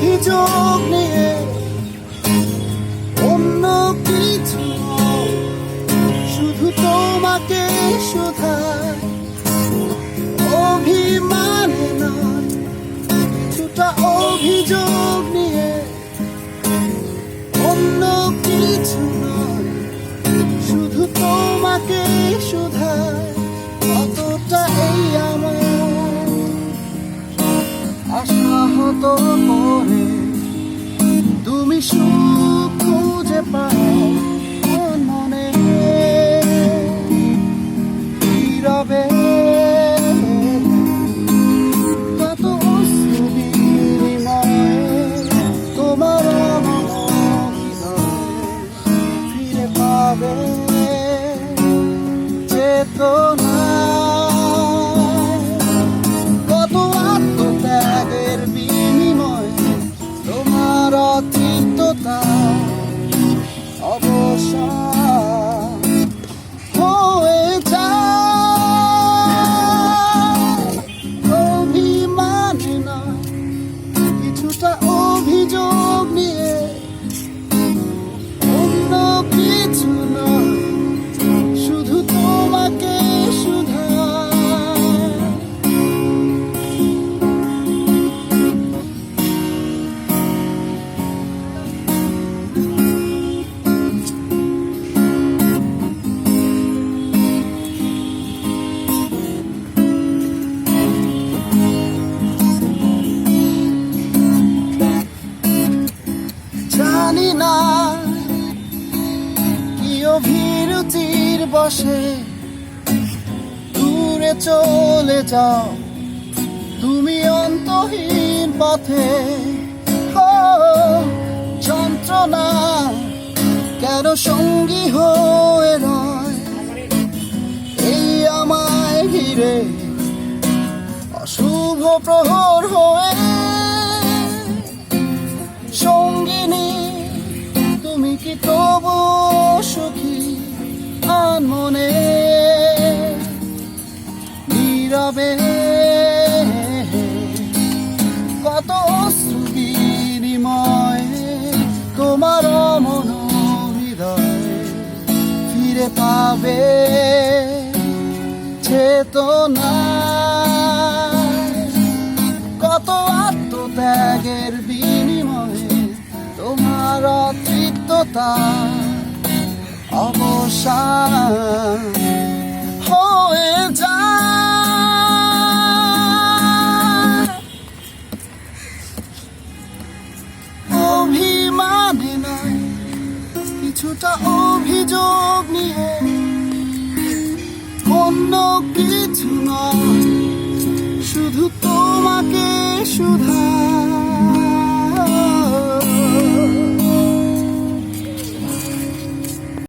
অভিযোগ নিয়ে, অন্য কিছু নয়, শুধু তোমাকে শুধায়। অভিমানে নয়, কিছুটা অভিযোগ নিয়ে, অন্য কিছু নয়, শুধু তোমাকে শুধায়। কতটা এই আমার আশাহত করে তুমি সুখ খুঁজে পাও মনে নীরবে। কত অশ্রু বিনিময়ে তোমার ফিরে পাবে চেতনা। কত আত্মত্যাগের বিনিময়ে তোমার অতৃপ্ততা অবসান হয়ে যায়। অভিমানে নয়, কিছুটা অভিযোগ নিয়ে, অন্য কিছু নয়, শুধু তোমাকে শুধায়। জানি না কি অভিরুচির বসে দূরে চলে যাও তুমি অন্তহীন পথে। ও যন্ত্রণা কেন সঙ্গী হয়ে রয় এই আমায় ঘিরে অশুভ প্রহর হয়ে। সঙ্গিনী তুমি কি তবু সুখী আনমনে নীরবে। কত অশ্রু বিনিময়ে তোমার মন হৃদয়ে ফিরে পাবে চেতনা। কত আত্মত্যাগের বিনিময়ে তোমার অতৃপ্ততা অবসান হয়ে যায়। অভিমানে নয়, কিছুটা অভিযোগ নিয়ে, অন্য কিছু নয়, শুধু তোমাকে শুধায়।